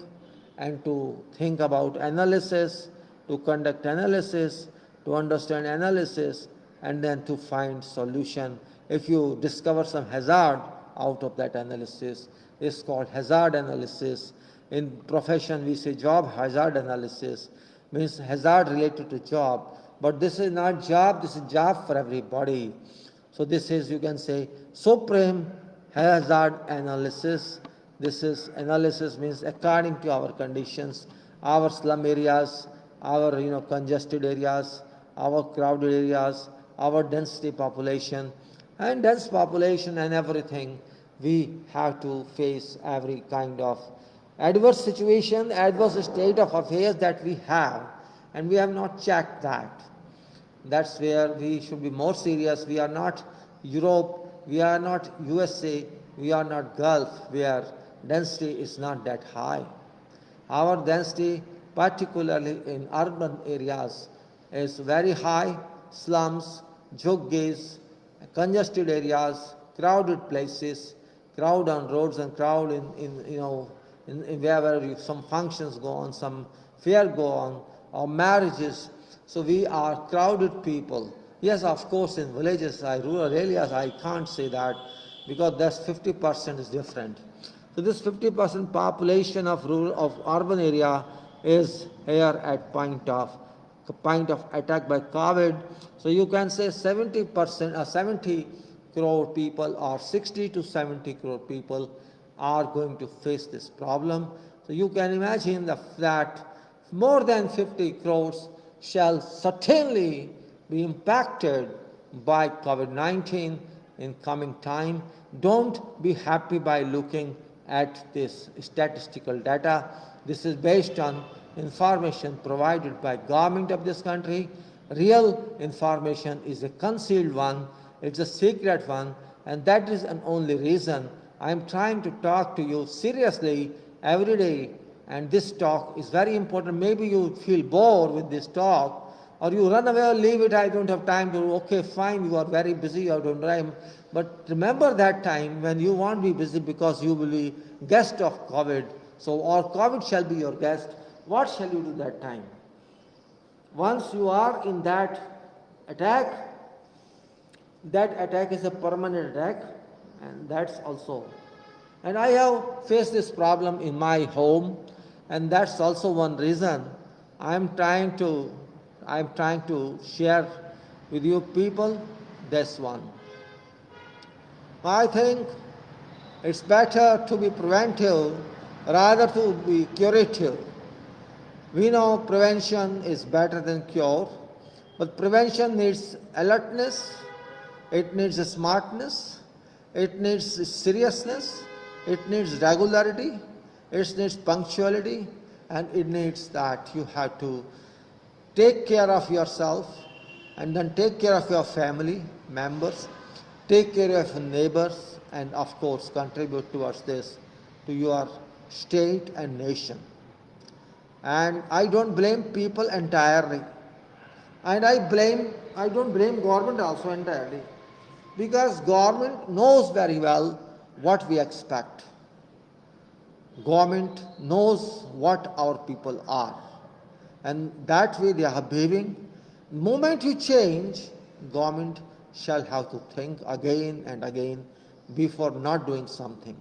Speaker 1: and to think about analysis, to conduct analysis, to understand analysis, and then to find solution. If you discover some hazard out of that analysis, it's called hazard analysis. In profession, we say job hazard analysis, means hazard related to job. But this is not job, this is job for everybody. So this is, you can say, supreme hazard analysis. This is analysis means according to our conditions, our slum areas, our congested areas, our crowded areas, our density population, and dense population and everything, we have to face every kind of adverse situation, adverse state of affairs that we have, and we have not checked that. That's where we should be more serious. We are not Europe, we are not USA, we are not Gulf, where density is not that high. Our density, particularly in urban areas, is very high. Slums, jogges, congested areas, crowded places, crowd on roads and crowd in wherever some functions go on, some fair go on, or marriages. So we are crowded people. Yes, of course, in villages, rural areas, I can't say that, because that's 50% is different. So this 50% population of urban area is here at point of attack by COVID. So you can say 70% 70 crore people or 60 to 70 crore people are going to face this problem. So you can imagine that more than 50 crores shall certainly be impacted by COVID-19 in coming time. Don't be happy by looking at this statistical data. This is based on information provided by government of this country. Real information is a concealed one, it's a secret one, and that is an only reason I am trying to talk to you seriously every day, and this talk is very important. Maybe you feel bored with this talk, or you run away or leave it, I don't have time to, okay, fine, you are very busy, I don't time. But remember that time when you won't be busy because you will be guest of COVID. So, or COVID shall be your guest. What shall you do that time? Once you are in that attack, that attack is a permanent attack, and that's also. And I have faced this problem in my home, and that's also one reason I'm trying to I'm trying to share with you people this one. I think it's better to be preventive rather to be curative. We know prevention is better than cure, but prevention needs alertness, it needs smartness, it needs seriousness, it needs regularity, it needs punctuality, and it needs that you have to take care of yourself and then take care of your family members, take care of your neighbors, and of course contribute towards this to your state and nation. And I don't blame people entirely. And I don't blame government also entirely. Because government knows very well what we expect. Government knows what our people are. And that way they are behaving. The moment you change, government shall have to think again and again before not doing something.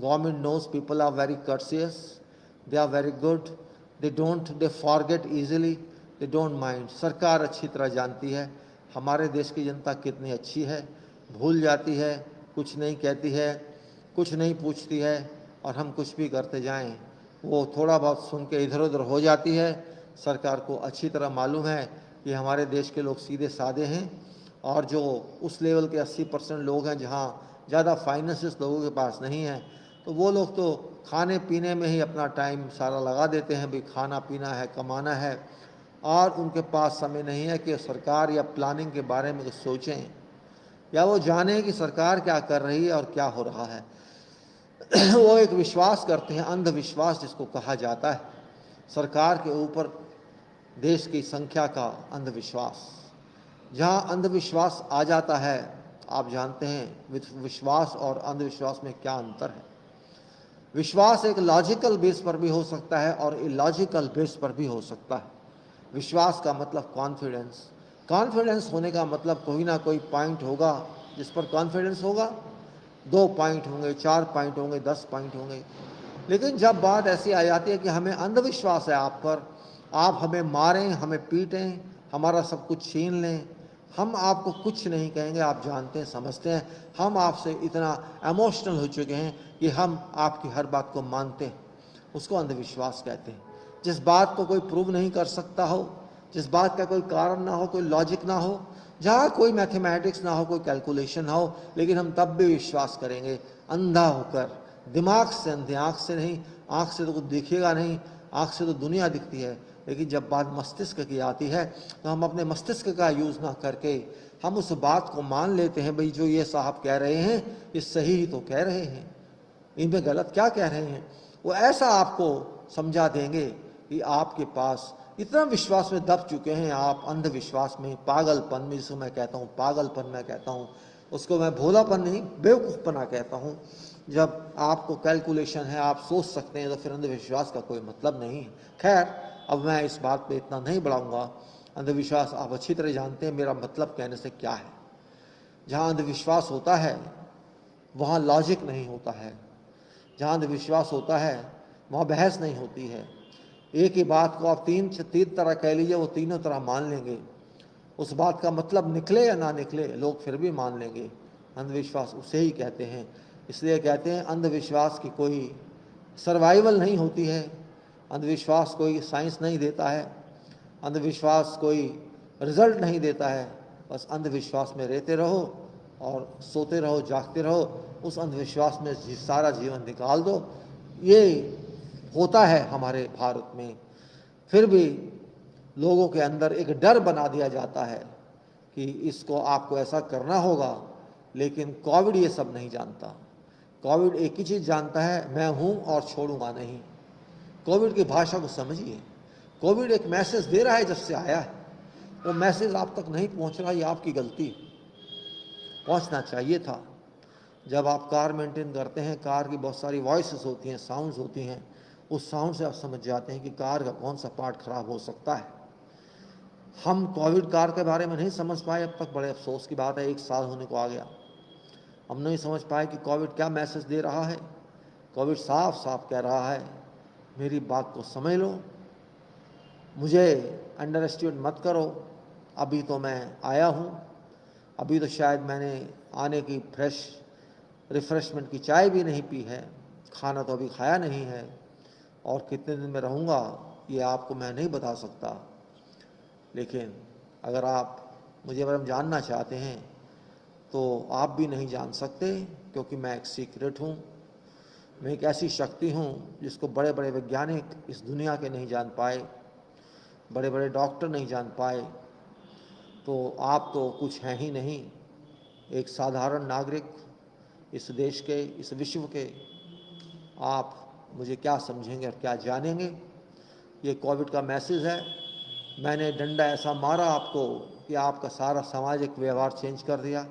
Speaker 1: Government knows people are very courteous, they are very good, they forget easily, they don't mind. सरकार अच्छी तरह जानती है हमारे देश की जनता कितनी अच्छी है, भूल जाती है, कुछ नहीं कहती है, कुछ नहीं पूछती है, और हम कुछ भी करते जाएं वो थोड़ा बहुत सुन के इधर उधर हो जाती है। सरकार को अच्छी तरह मालूम है कि हमारे देश के लोग सीधे साधे हैं, और जो उस लेवल के 80% लोग हैं जहाँ ज़्यादा फाइनेंसेस लोगों के पास नहीं है, तो वो लोग तो खाने पीने में ही अपना टाइम सारा लगा देते हैं, भाई खाना पीना है, कमाना है, और उनके पास समय नहीं है कि सरकार या प्लानिंग के बारे में कुछ सोचें या वो जानें कि सरकार क्या कर रही है और क्या हो रहा है। वो एक विश्वास करते हैं, अंधविश्वास जिसको कहा जाता है, सरकार के ऊपर देश की संख्या का अंधविश्वास। जहाँ अंधविश्वास आ जाता है, आप जानते हैं विश्वास और अंधविश्वास में क्या अंतर है। विश्वास एक लॉजिकल बेस पर भी हो सकता है और इलॉजिकल बेस पर भी हो सकता है। विश्वास का मतलब कॉन्फिडेंस, कॉन्फिडेंस होने का मतलब कोई ना कोई पॉइंट होगा जिस पर कॉन्फिडेंस होगा, 2 पॉइंट होंगे, 4 पॉइंट होंगे, 10 पॉइंट होंगे। लेकिन जब बात ऐसी आ जाती है कि हमें अंधविश्वास है आप पर, आप हमें मारें, हमें पीटें, हमारा सब कुछ छीन लें, हम आपको कुछ नहीं कहेंगे, आप जानते हैं, समझते हैं, हम आपसे इतना इमोशनल हो चुके हैं कि हम आपकी हर बात को मानते हैं, उसको अंधविश्वास कहते हैं। जिस बात को कोई प्रूव नहीं कर सकता हो, जिस बात का कोई कारण ना हो, कोई लॉजिक ना हो, जहाँ कोई मैथमेटिक्स ना हो, कोई कैलकुलेशन ना हो, लेकिन हम तब भी विश्वास करेंगे अंधा होकर, दिमाग से अंधे, आँख से नहीं। आँख से तो कुछ दिखेगा नहीं, आँख से तो दुनिया दिखती है, लेकिन जब बात मस्तिष्क की आती है तो हम अपने मस्तिष्क का यूज़ ना करके हम उस बात को मान लेते हैं, भाई जो ये साहब कह रहे हैं ये सही ही तो कह रहे हैं, इनमें गलत क्या कह रहे हैं। वो ऐसा आपको समझा देंगे कि आपके पास इतना विश्वास में दब चुके हैं, आप अंधविश्वास में, पागलपन में, जिसको मैं कहता हूँ पागलपन मैं कहता हूँ, उसको मैं भोलापन नहीं बेवकूफ़पना कहता हूँ। जब आपको कैलकुलेशन है, आप सोच सकते हैं, तो फिर अंधविश्वास का कोई मतलब नहीं है। खैर, अब मैं इस बात पे इतना नहीं बढ़ाऊँगा। अंधविश्वास आप अच्छी तरह जानते हैं मेरा मतलब कहने से क्या है। जहाँ अंधविश्वास होता है वहाँ लॉजिक नहीं होता है, जहाँ अंधविश्वास होता है वहाँ बहस नहीं होती है। एक ही बात को आप तीन तरह कह लीजिए, वो तीनों तरह मान लेंगे, उस बात का मतलब निकले या ना निकले, लोग फिर भी मान लेंगे। अंधविश्वास उसे ही कहते हैं। इसलिए कहते हैं अंधविश्वास की कोई सर्वाइवल नहीं होती है, अंधविश्वास कोई साइंस नहीं देता है, अंधविश्वास कोई रिजल्ट नहीं देता है। बस अंधविश्वास में रहते रहो और सोते रहो, जागते रहो, उस अंधविश्वास में सारा जीवन निकाल दो। ये होता है हमारे भारत में। फिर भी लोगों के अंदर एक डर बना दिया जाता है कि इसको आपको ऐसा करना होगा, लेकिन कोविड ये सब नहीं जानता। कोविड एक ही चीज़ जानता है, मैं हूँ और छोड़ूंगा नहीं। कोविड की भाषा को समझिए। कोविड एक मैसेज दे रहा है जब से आया है, वो मैसेज आप तक नहीं पहुँच रहा, ये आपकी गलती, पहुँचना चाहिए था। जब आप कार मेंटेन करते हैं, कार की बहुत सारी वॉइसेस होती हैं, साउंड्स होती हैं, उस साउंड से आप समझ जाते हैं कि कार का कौन सा पार्ट खराब हो सकता है। हम कोविड काल के बारे में नहीं समझ पाए अब तक। बड़े अफसोस की बात है, 1 साल होने को आ गया, हम नहीं समझ पाए कि कोविड क्या मैसेज दे रहा है। कोविड साफ साफ कह रहा है, मेरी बात को समझ लो, मुझे अंडर एस्टिमेट मत करो। अभी तो मैं आया हूँ, अभी तो शायद मैंने आने की फ्रेश रिफ्रेशमेंट की चाय भी नहीं पी है, खाना तो अभी खाया नहीं है, और कितने दिन में रहूँगा ये आपको मैं नहीं बता सकता। लेकिन अगर आप मुझे बारे में जानना चाहते हैं तो आप भी नहीं जान सकते, क्योंकि मैं एक सीक्रेट हूँ। मैं एक ऐसी शक्ति हूँ जिसको बड़े बड़े वैज्ञानिक इस दुनिया के नहीं जान पाए, बड़े बड़े डॉक्टर नहीं जान पाए। तो आप तो कुछ हैं ही नहीं, एक साधारण नागरिक इस देश के, इस विश्व के। आप मुझे क्या समझेंगे और क्या जानेंगे। ये कोविड का मैसेज है। मैंने डंडा ऐसा मारा आपको कि आपका सारा सामाजिक व्यवहार चेंज कर दिया।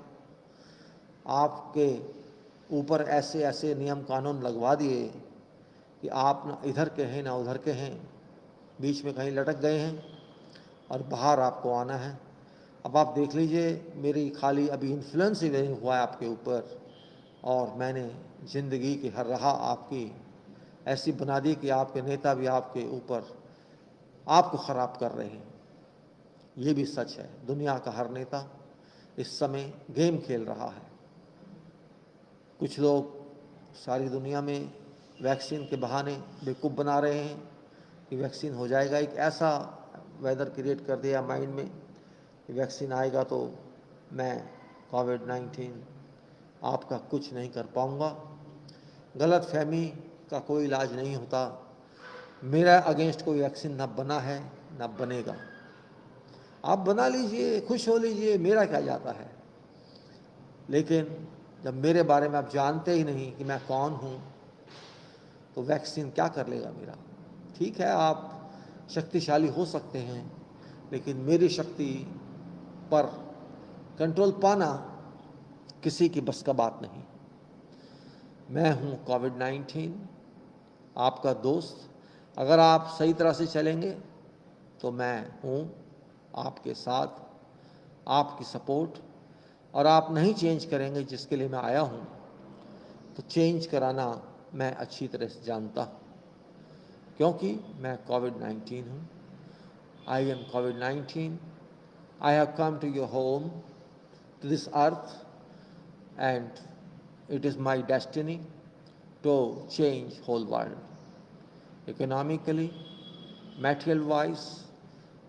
Speaker 1: आपके ऊपर ऐसे ऐसे नियम कानून लगवा दिए कि आप ना इधर के हैं ना उधर के हैं, बीच में कहीं लटक गए हैं और बाहर आपको आना है। अब आप देख लीजिए, मेरी खाली अभी इन्फ्लुएंस ही नहीं हुआ है आपके ऊपर, और मैंने ज़िंदगी की हर राह आपकी ऐसी बना दी कि आपके नेता भी आपके ऊपर आपको ख़राब कर रहे हैं। ये भी सच है, दुनिया का हर नेता इस समय गेम खेल रहा है। कुछ लोग सारी दुनिया में वैक्सीन के बहाने बेवकूफ़ बना रहे हैं कि वैक्सीन हो जाएगा। एक ऐसा वेदर क्रिएट कर दिया माइंड में कि वैक्सीन आएगा तो मैं कोविड-19 आपका कुछ नहीं कर पाऊँगा। गलत फहमी का कोई इलाज नहीं होता। मेरा अगेंस्ट कोई वैक्सीन ना बना है ना बनेगा। आप बना लीजिए, खुश हो लीजिए, मेरा क्या जाता है। लेकिन जब मेरे बारे में आप जानते ही नहीं कि मैं कौन हूँ, तो वैक्सीन क्या कर लेगा मेरा। ठीक है, आप शक्तिशाली हो सकते हैं, लेकिन मेरी शक्ति पर कंट्रोल पाना किसी की बस का बात नहीं। मैं हूँ कोविड-19, आपका दोस्त। अगर आप सही तरह से चलेंगे तो मैं हूँ आपके साथ, आपकी सपोर्ट। और आप नहीं चेंज करेंगे जिसके लिए मैं आया हूँ, तो चेंज कराना मैं अच्छी तरह से जानता हूँ, क्योंकि मैं कोविड-19 हूँ। आई एम कोविड-19। I have come to your home, to this earth, and it is my destiny to change whole world, economically, material wise,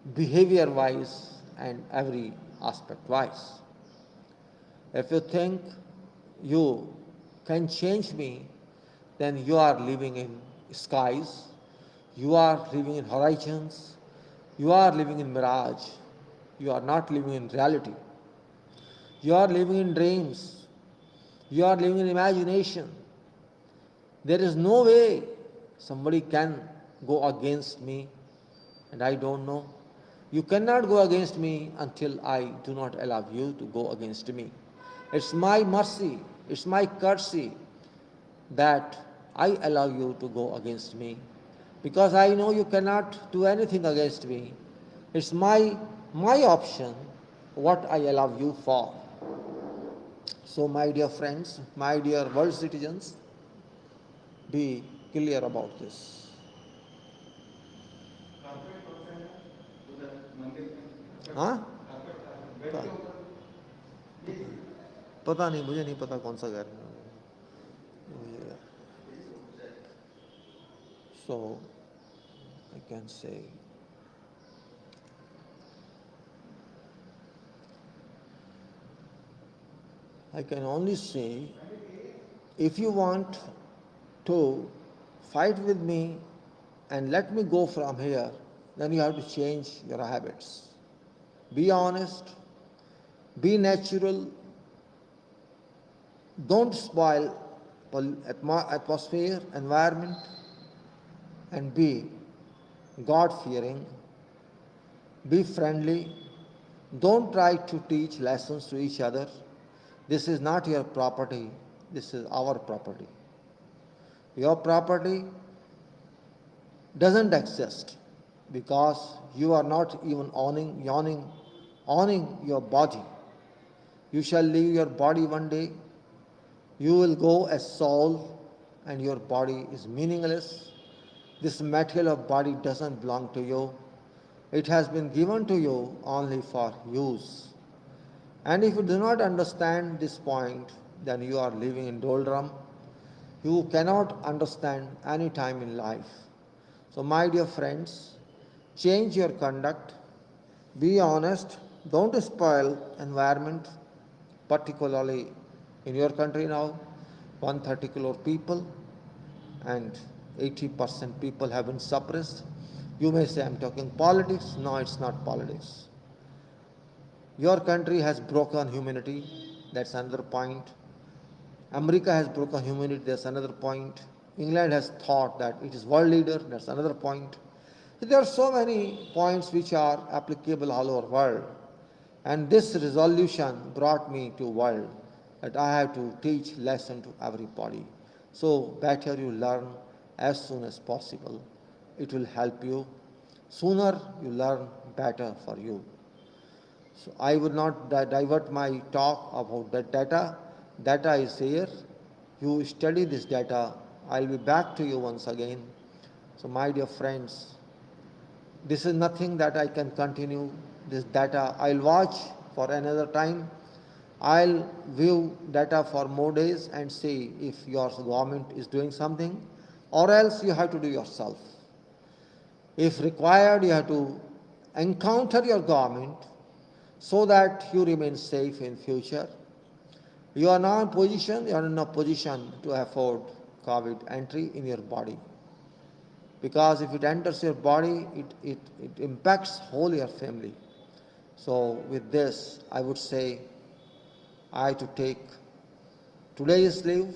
Speaker 1: behavior wise, and every aspect wise. If you think you can change me, then you are living in skies, you are living in horizons, you are living in mirage, you are not living in reality. You are living in dreams. You are living in imagination. There is no way somebody can go against me, and I don't know. You cannot go against me until I do not allow you to go against me. It's my mercy, it's my courtesy that I allow you to go against me, because I know you cannot do anything against me. It's my option, what I allow you for. So my dear friends, my dear world citizens, be clear about this. हाँ, पता नहीं, मुझे नहीं पता कौन सा घर है। So I can say I can only say, if you want to fight with me and let me go from here, then you have to change your habits. Be honest, be natural, don't spoil atmosphere, environment, and be God-fearing, be friendly. Don't try to teach lessons to each other. This is not your property, this is our property. Your property doesn't exist. because you are not even owning your body. You shall leave your body one day. You will go as soul, and your body is meaningless. This material body doesn't belong to you. It has been given to you only for use. And if you do not understand this point, then you are living in doldrum. You cannot understand any time in life. So my dear friends, change your conduct, be honest, don't spoil environment, particularly in your country now, 130 crore people and 80% people have been suppressed. You may say I'm talking politics. No, it's not politics. Your country has broken humanity. That's another point. America has broken humanity. That's another point. England has thought that it is world leader. That's another point. So there are so many points which are applicable all over the world. And this resolution brought me to world that I have to teach lesson to everybody. So better you learn as soon as possible. It will help you. Sooner you learn, better for you. So I will not divert my talk about the data. Data is here. You study this data. I'll be back to you once again. So my dear friends, this is nothing that I can continue this data. I'll watch for another time. I'll view data for more days and see if your government is doing something, or else you have to do yourself. If required, you have to encounter your government so that you remain safe in future. You are now in position, you are in a position to afford COVID entry in your body. Because if it enters your body, it impacts whole your family. So with this, I would say I have to take today's leave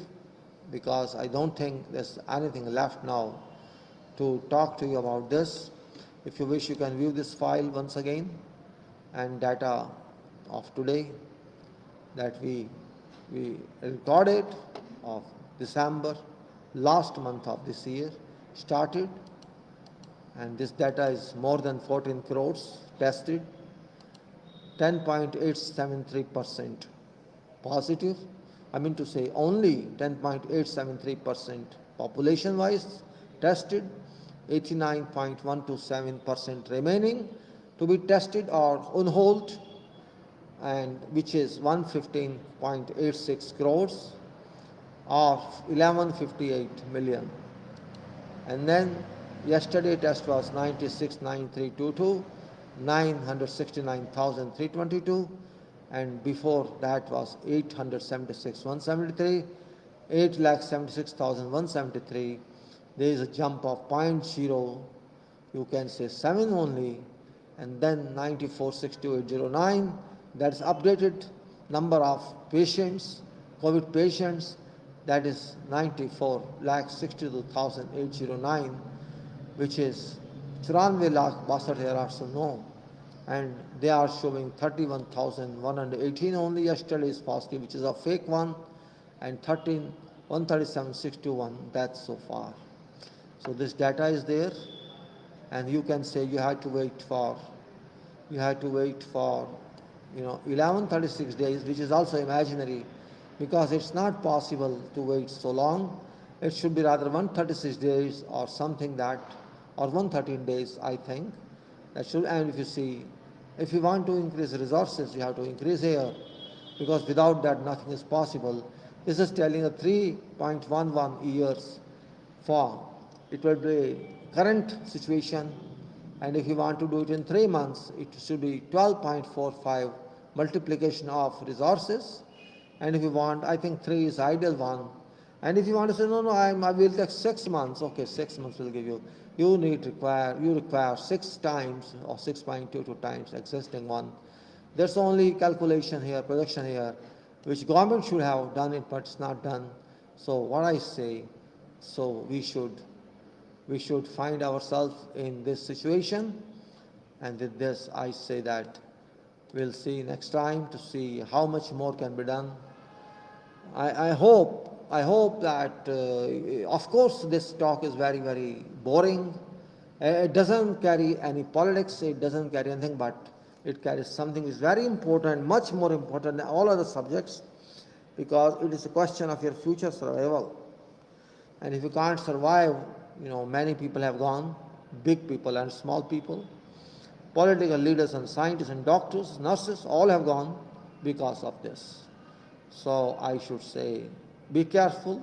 Speaker 1: because I don't think there's anything left now to talk to you about this. If you wish, you can view this file once again and data of today that we recorded of December, last month of this year started, and this data is more than 14 crores tested, 10.873% positive. I mean to say only 10.873% population-wise tested, 89.127% remaining to be tested or on hold, and which is 115.86 crores or 1158 million. And then yesterday test was 96,9322, 969,322, and before that was 876,173, 8,76,173. There is a jump of 0.0, you can say 7 only, and then 94,62809. That's updated number of patients, COVID patients, that is 94,62,809, which is 94,62,809, so no. And they are showing 31,118 only. Yesterday is positive, which is a fake one, and 137,621, that's so far. So this data is there, and you can say you have to wait for 1136 days, which is also imaginary, because it's not possible to wait so long. It should be rather 136 days or something that, or 113 days, I think. That should, and if you see, if you want to increase resources, you have to increase here, because without that nothing is possible. This is telling a 3.11 years for, it will be current situation, and if you want to do it in 3 months, it should be 12.45 multiplication of resources. And if you want, I think 3 is ideal one. And if you want to say, no, I will take 6 months, okay, 6 months will give you. You require 6 times or 6.22 times existing one. There's only calculation here, projection here, which government should have done it, but it's not done. So what I say, so we should find ourselves in this situation. And with this, I say that we'll see next time to see how much more can be done. I hope that, of course, this talk is very, very boring, It doesn't carry any politics, it doesn't carry anything, but it carries something which is very important, much more important than all other subjects, because it is a question of your future survival. And if you can't survive, many people have gone, big people and small people, political leaders and scientists and doctors, nurses, all have gone because of this. So I should say, be careful,